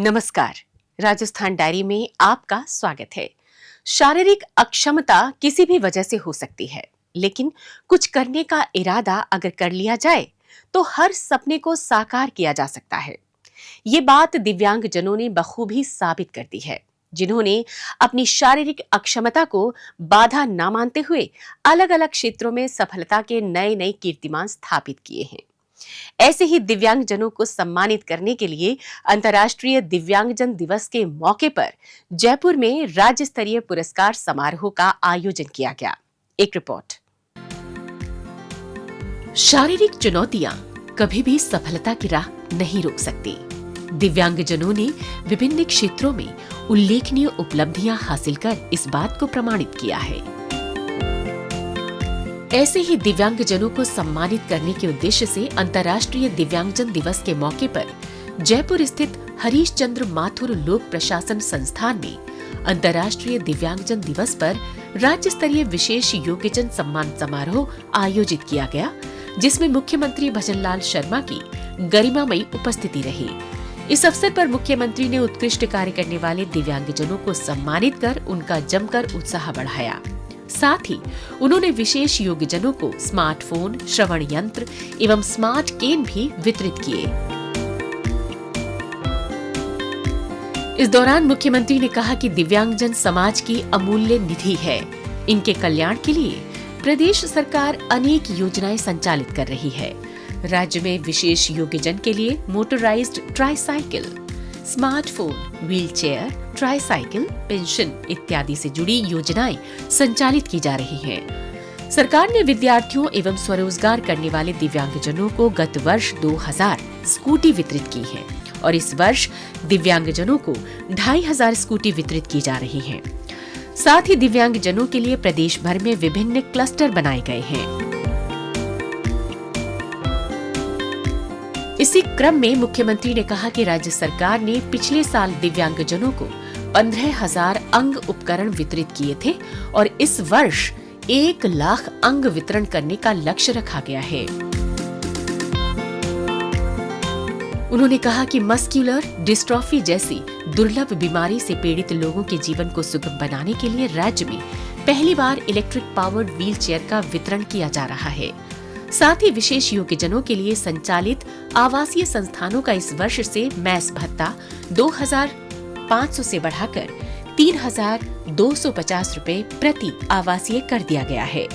नमस्कार। राजस्थान डायरी में आपका स्वागत है। शारीरिक अक्षमता किसी भी वजह से हो सकती है, लेकिन कुछ करने का इरादा अगर कर लिया जाए तो हर सपने को साकार किया जा सकता है। ये बात दिव्यांगजनों ने बखूबी साबित कर दी है, जिन्होंने अपनी शारीरिक अक्षमता को बाधा न मानते हुए अलग अलग क्षेत्रों में सफलता के नए नए कीर्तिमान स्थापित किए हैं। ऐसे ही दिव्यांगजनों को सम्मानित करने के लिए अंतर्राष्ट्रीय दिव्यांगजन दिवस के मौके पर जयपुर में राज्य स्तरीय पुरस्कार समारोह का आयोजन किया गया। एक रिपोर्ट। शारीरिक चुनौतियां कभी भी सफलता की राह नहीं रोक सकती। दिव्यांगजनों ने विभिन्न क्षेत्रों में उल्लेखनीय उपलब्धियां हासिल कर इस बात को प्रमाणित किया है। ऐसे ही दिव्यांगजनों को सम्मानित करने के उद्देश्य से अंतर्राष्ट्रीय दिव्यांगजन दिवस के मौके पर जयपुर स्थित हरीश चंद्र माथुर लोक प्रशासन संस्थान में अंतर्राष्ट्रीय दिव्यांगजन दिवस पर राज्य स्तरीय विशेष योग्यजन सम्मान समारोह आयोजित किया गया, जिसमें मुख्यमंत्री भजनलाल शर्मा की गरिमामयी उपस्थिति रही। इस अवसर पर मुख्यमंत्री ने उत्कृष्ट कार्य करने वाले दिव्यांगजनों को सम्मानित कर उनका जमकर उत्साह बढ़ाया। साथ ही उन्होंने विशेष योग्यजनों को स्मार्टफोन, श्रवण यंत्र एवं स्मार्ट केन भी वितरित किए। इस दौरान मुख्यमंत्री ने कहा कि दिव्यांगजन समाज की अमूल्य निधि है। इनके कल्याण के लिए प्रदेश सरकार अनेक योजनाएं संचालित कर रही है। राज्य में विशेष योग्यजन के लिए motorised tricycle, smartphone, wheelchair, tricycle, pension इत्यादि से जुड़ी योजनाएं संचालित की जा रही हैं। सरकार ने विद्यार्थियों एवं स्वरोजगार करने वाले दिव्यांगजनों को गत वर्ष 2000 स्कूटी वितरित की है और इस वर्ष दिव्यांगजनों को 2500 स्कूटी वितरित की जा रही हैं। साथ ही दिव्यांगजनों के लिए प्रदेश भर में विभिन्न क्लस्टर बनाए गए हैं। इसी क्रम में मुख्यमंत्री ने कहा कि राज्य सरकार ने पिछले साल दिव्यांगजनों को 15,000 अंग उपकरण वितरित किए थे और इस वर्ष 1 लाख अंग वितरण करने का लक्ष्य रखा गया है। उन्होंने कहा कि मस्कुलर डिस्ट्रॉफी जैसी दुर्लभ बीमारी से पीड़ित लोगों के जीवन को सुगम बनाने के लिए राज्य में पहली बार इलेक्ट्रिक पावर्ड व्हील चेयर का वितरण किया जा रहा है। साथ ही विशेष योग्यजनों के लिए संचालित आवासीय संस्थानों का इस वर्ष से मैस भत्ता 2,500 से बढ़ाकर 3,250 रुपए प्रति आवासीय कर दिया गया है।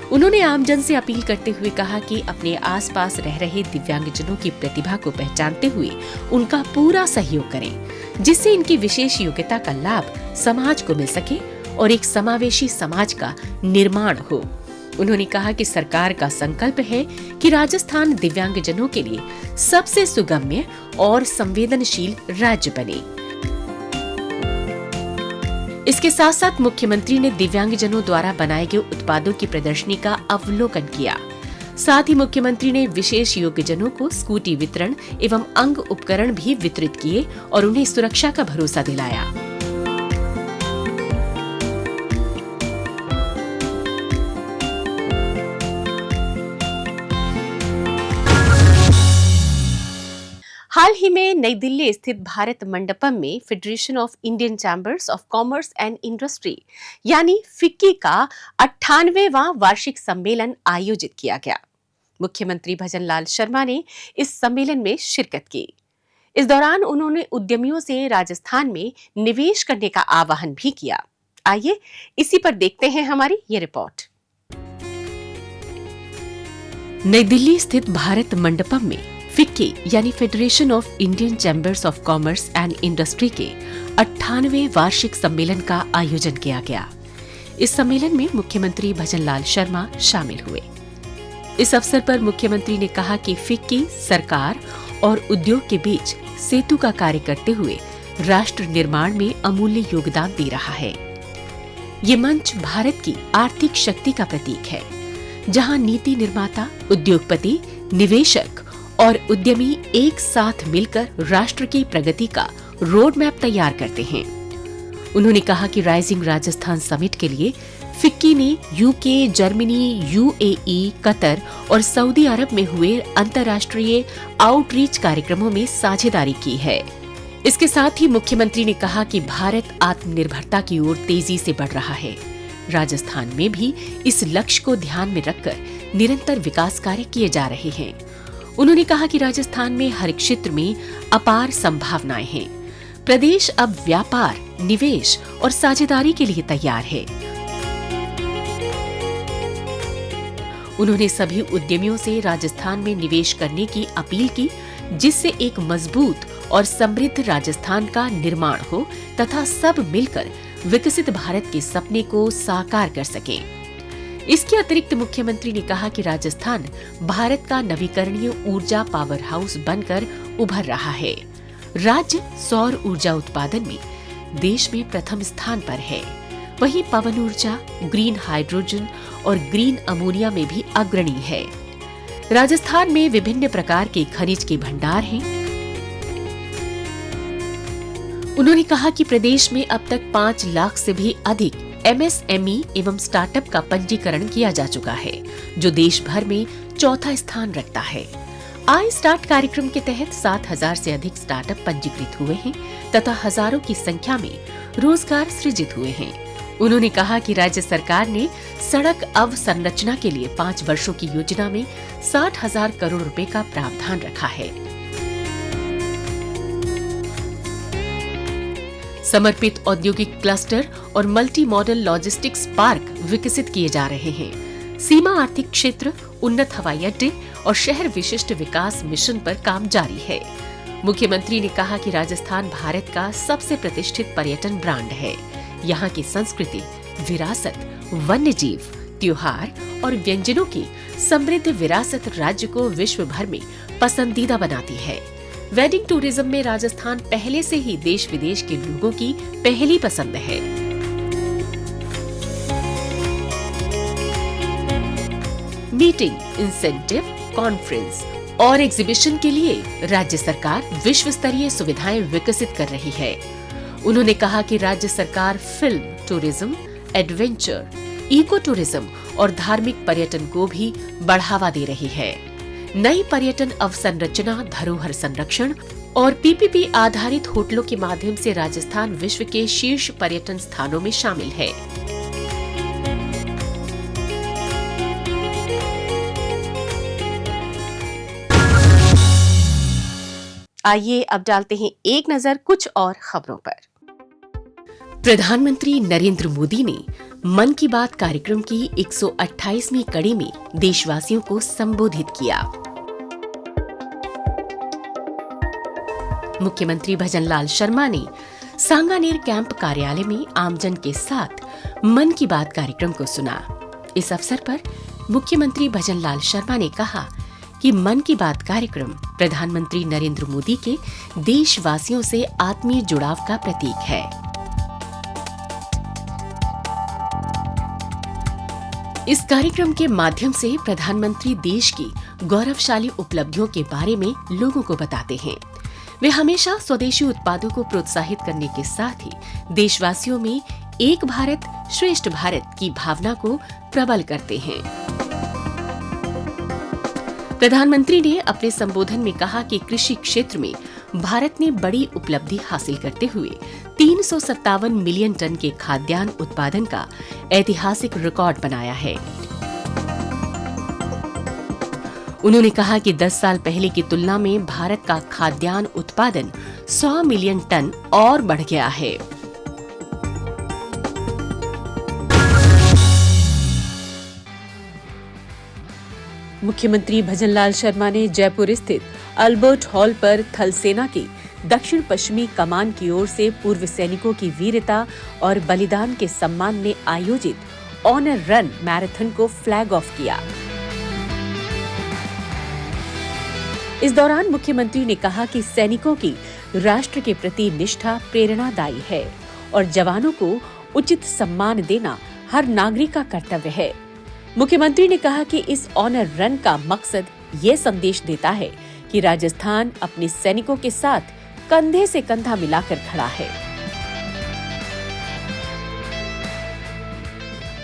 उन्होंने आमजन से अपील करते हुए कहा कि अपने आसपास रह रहे दिव्यांगजनों की प्रतिभा को पहचानते हुए उनका पूरा सहयोग करें, जिससे इनकी विशेष योग्यता का लाभ समाज को मिल सके और एक समावेशी समाज का निर्माण हो। उन्होंने कहा कि सरकार का संकल्प है कि राजस्थान दिव्यांगजनों के लिए सबसे सुगम्य और संवेदनशील राज्य बने। इसके साथ साथ मुख्यमंत्री ने दिव्यांगजनों द्वारा बनाए गए उत्पादों की प्रदर्शनी का अवलोकन किया। साथ ही मुख्यमंत्री ने विशेष योग्यजनों को स्कूटी वितरण एवं अंग उपकरण भी वितरित किए और उन्हें सुरक्षा का भरोसा दिलाया। हाल ही में नई दिल्ली स्थित भारत मंडपम में federation of Indian chambers of commerce and industry यानी फिक्की का 98वां वार्षिक सम्मेलन आयोजित किया गया। मुख्यमंत्री भजनलाल शर्मा ने इस सम्मेलन में शिरकत की। इस दौरान उन्होंने उद्यमियों से राजस्थान में निवेश करने का आह्वान भी किया। आइए इसी पर देखते हैं हमारी ये रिपोर्ट। नई दिल्ली स्थित भारत मंडपम में फिक्की यानी federation of Indian chambers of commerce and industry के 98वें वार्षिक सम्मेलन का आयोजन किया गया। इस सम्मेलन में मुख्यमंत्री भजनलाल शर्मा शामिल हुए। इस अवसर पर मुख्यमंत्री ने कहा कि फिक्की सरकार और उद्योग के बीच सेतु का कार्य करते हुए राष्ट्र निर्माण में अमूल्य योगदान दे रहा है। ये मंच भारत की आर्थिक शक्ति का प्रतीक है, जहां नीति निर्माता, उद्योगपति, निवेशक और उद्यमी एक साथ मिलकर राष्ट्र की प्रगति का रोड मैप तैयार करते हैं। उन्होंने कहा कि राइजिंग राजस्थान समिट के लिए फिक्की ने यूके, जर्मनी, यूएई, कतर और सऊदी अरब में हुए अंतर्राष्ट्रीय आउटरीच कार्यक्रमों में साझेदारी की है। इसके साथ ही मुख्यमंत्री ने कहा कि भारत आत्मनिर्भरता की ओर तेजी से बढ़ रहा है। राजस्थान में भी इस लक्ष्य को ध्यान में रखकर निरंतर विकास कार्य किए जा रहे हैं। उन्होंने कहा कि राजस्थान में हर क्षेत्र में अपार संभावनाएं हैं। प्रदेश अब व्यापार, निवेश और साझेदारी के लिए तैयार है। उन्होंने सभी उद्यमियों से राजस्थान में निवेश करने की अपील की, जिससे एक मजबूत और समृद्ध राजस्थान का निर्माण हो तथा सब मिलकर विकसित भारत के सपने को साकार कर सकें। इसके अतिरिक्त मुख्यमंत्री ने कहा कि राजस्थान भारत का नवीकरणीय ऊर्जा पावर हाउस बनकर उभर रहा है। राज्य सौर ऊर्जा उत्पादन में देश में प्रथम स्थान पर है। वहीं पवन ऊर्जा, ग्रीन हाइड्रोजन और ग्रीन अमोनिया में भी अग्रणी है। राजस्थान में विभिन्न प्रकार के खनिज के भंडार हैं। उन्होंने कहा कि प्रदेश में अब तक 5 लाख से भी अधिक एमएसएमई एवं स्टार्टअप का पंजीकरण किया जा चुका है, जो देश भर में चौथा स्थान रखता है। आई स्टार्ट कार्यक्रम के तहत 7,000 से अधिक स्टार्टअप पंजीकृत हुए हैं तथा हजारों की संख्या में रोजगार सृजित हुए हैं। उन्होंने कहा कि राज्य सरकार ने सड़क अवसंरचना के लिए 5 वर्षों की योजना में 60,000 करोड़ रुपए का प्रावधान रखा है। समर्पित औद्योगिक क्लस्टर और मल्टी मॉडल लॉजिस्टिक्स पार्क विकसित किए जा रहे हैं। सीमा आर्थिक क्षेत्र, उन्नत हवाई अड्डे और शहर विशिष्ट विकास मिशन पर काम जारी है। मुख्यमंत्री ने कहा कि राजस्थान भारत का सबसे प्रतिष्ठित पर्यटन ब्रांड है। यहाँ की संस्कृति, विरासत, वन्य जीव, त्योहार और व्यंजनों की समृद्ध विरासत राज्य को विश्व भर में पसंदीदा बनाती है। वेडिंग टूरिज्म में राजस्थान पहले से ही देश विदेश के लोगों की पहली पसंद है। मीटिंग, इंसेंटिव, कॉन्फ्रेंस और एग्जीबिशन के लिए राज्य सरकार विश्व स्तरीय सुविधाएं विकसित कर रही है। उन्होंने कहा कि राज्य सरकार film, tourism, adventure, eco tourism और धार्मिक पर्यटन को भी बढ़ावा दे रही है। नई पर्यटन अवसंरचना, धरोहर संरक्षण और पीपीपी आधारित होटलों के माध्यम से राजस्थान विश्व के शीर्ष पर्यटन स्थानों में शामिल है। आइए अब डालते हैं एक नजर कुछ और खबरों पर। प्रधानमंत्री नरेंद्र मोदी ने मन की बात कार्यक्रम की 128वीं कड़ी में देशवासियों को संबोधित किया। मुख्यमंत्री भजनलाल शर्मा ने सांगानेर कैंप कार्यालय में आमजन के साथ मन की बात कार्यक्रम को सुना। इस अवसर पर मुख्यमंत्री भजनलाल शर्मा ने कहा कि मन की बात कार्यक्रम प्रधानमंत्री नरेंद्र मोदी के देशवासियों से आत्मीय जुड़ाव का प्रतीक है। इस कार्यक्रम के माध्यम से प्रधानमंत्री देश की गौरवशाली उपलब्धियों के बारे में लोगों को बताते हैं। वे हमेशा स्वदेशी उत्पादों को प्रोत्साहित करने के साथ ही देशवासियों में एक भारत श्रेष्ठ भारत की भावना को प्रबल करते हैं। प्रधानमंत्री ने अपने संबोधन में कहा कि कृषि क्षेत्र में भारत ने बड़ी उपलब्धि हासिल करते हुए 357 मिलियन टन के खाद्यान्न उत्पादन का ऐतिहासिक रिकॉर्ड बनाया है। उन्होंने कहा कि 10 साल पहले की तुलना में भारत का खाद्यान्न उत्पादन 100 मिलियन टन और बढ़ गया है। मुख्यमंत्री भजनलाल शर्मा ने जयपुर स्थित अल्बर्ट हॉल पर थल सेना की दक्षिण पश्चिमी कमान की ओर से पूर्व सैनिकों की वीरता और बलिदान के सम्मान में आयोजित ऑनर रन मैराथन को फ्लैग ऑफ किया। इस दौरान मुख्यमंत्री ने कहा कि सैनिकों की राष्ट्र के प्रति निष्ठा प्रेरणादायी है और जवानों को उचित सम्मान देना हर नागरिक का कर्तव्य है। मुख्यमंत्री ने कहा कि इस ऑनर रन का मकसद ये संदेश देता है कि राजस्थान अपने सैनिकों के साथ कंधे से कंधा मिलाकर खड़ा है।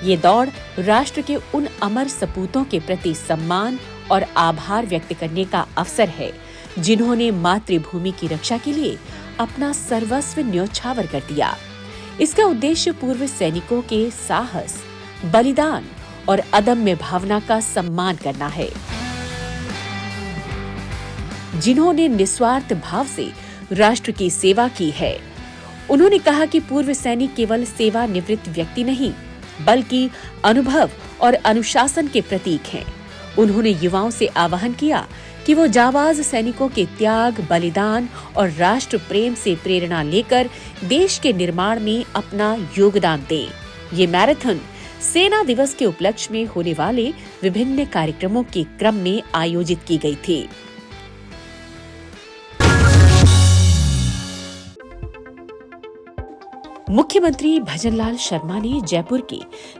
ये दौड़ राष्ट्र के उन अमर सपूतों के प्रति सम्मान और आभार व्यक्त करने का अवसर है जिन्होंने मातृभूमि की रक्षा के लिए अपना सर्वस्व न्योछावर कर दिया। इसका उद्देश्य पूर्व सैनिकों के साहस, बलिदान और अदम्य भावना का सम्मान करना है, जिन्होंने निस्वार्थ भाव से राष्ट्र की सेवा की है। उन्होंने कहा कि पूर्व सैनिक केवल सेवानिवृत्त व्यक्ति नहीं, बल्कि अनुभव और अनुशासन के प्रतीक हैं। उन्होंने युवाओं से आह्वान किया कि वो जाबाज सैनिकों के त्याग, बलिदान और राष्ट्र प्रेम से प्रेरणा लेकर देश के निर्माण में अपना योगदान दें। ये मैराथन सेना दिवस के उपलक्ष्य में होने वाले विभिन्न कार्यक्रमों के क्रम में आयोजित की गई थी। मुख्यमंत्री भजनलाल शर्मा ने जयपुर के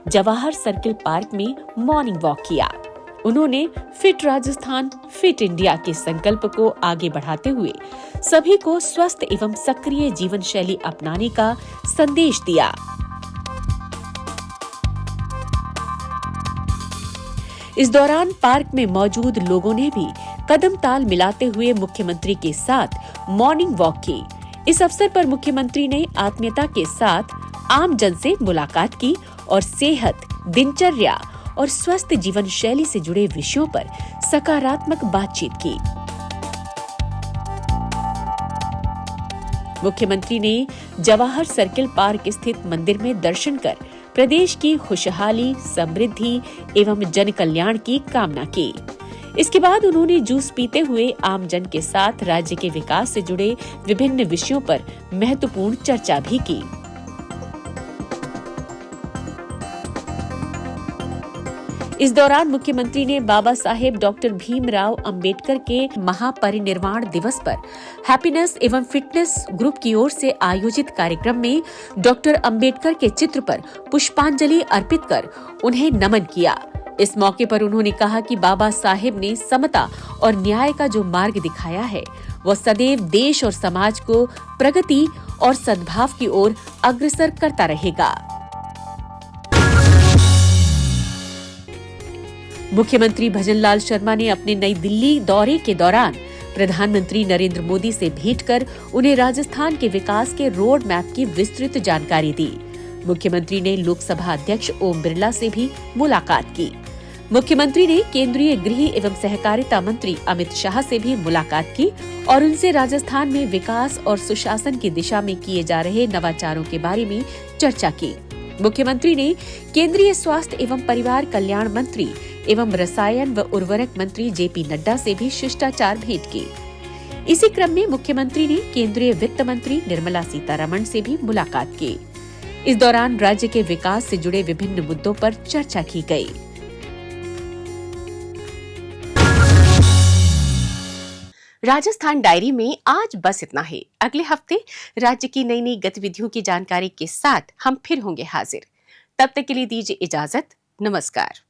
जवाहर सर्किल पार्क में मॉर्निंग वॉक किया। उन्होंने फिट राजस्थान, फिट इंडिया के संकल्प को आगे बढ़ाते हुए सभी को स्वस्थ एवं सक्रिय जीवन शैली अपनाने का संदेश दिया। इस दौरान पार्क में मौजूद लोगों ने भी कदम ताल मिलाते हुए मुख्यमंत्री के साथ मॉर्निंग वॉक की। इस अवसर पर मुख्यमंत्री ने आत्मीयता के साथ आम जन से मुलाकात की और सेहत, दिनचर्या और स्वस्थ जीवन शैली से जुड़े विषयों पर सकारात्मक बातचीत की। मुख्यमंत्री ने जवाहर सर्किल पार्क स्थित मंदिर में दर्शन कर प्रदेश की खुशहाली, समृद्धि एवं जन कल्याण की कामना की। इसके बाद उन्होंने जूस पीते हुए आम जन के साथ राज्य के विकास से जुड़े विभिन्न विषयों पर महत्वपूर्ण चर्चा भी की। इस दौरान मुख्यमंत्री ने बाबा साहेब डॉक्टर भीमराव अंबेडकर के महापरिनिर्वाण दिवस पर हैप्पीनेस एवं फिटनेस ग्रुप की ओर से आयोजित कार्यक्रम में डॉक्टर अंबेडकर के चित्र पर पुष्पांजलि अर्पित कर उन्हें नमन किया। इस मौके पर उन्होंने कहा कि बाबा साहेब ने समता और न्याय का जो मार्ग दिखाया है, वह सदैव देश और समाज को प्रगति और सद्भाव की ओर अग्रसर करता रहेगा। मुख्यमंत्री भजनलाल शर्मा ने अपने नई दिल्ली दौरे के दौरान प्रधानमंत्री नरेंद्र मोदी से भेंट कर उन्हें राजस्थान के विकास के रोड मैप की विस्तृत जानकारी दी। मुख्यमंत्री ने लोकसभा अध्यक्ष ओम बिरला से भी मुलाकात की। मुख्यमंत्री ने केंद्रीय गृह एवं सहकारिता मंत्री अमित शाह से भी मुलाकात की और उनसे राजस्थान में विकास और सुशासन की दिशा में किए जा रहे नवाचारों के बारे में चर्चा की। मुख्यमंत्री ने केंद्रीय स्वास्थ्य एवं परिवार कल्याण मंत्री एवं रसायन व उर्वरक मंत्री जेपी नड्डा से भी शिष्टाचार भेंट की। इसी क्रम में मुख्यमंत्री ने केंद्रीय वित्त मंत्री निर्मला सीतारमण से भी मुलाकात की। इस दौरान राज्य के विकास से जुड़े विभिन्न मुद्दों पर चर्चा की गई। राजस्थान डायरी में आज बस इतना ही। अगले हफ्ते राज्य की नई नई गतिविधियों की जानकारी के साथ हम फिर होंगे हाजिर। तब तक के लिए दीजिए इजाजत। नमस्कार।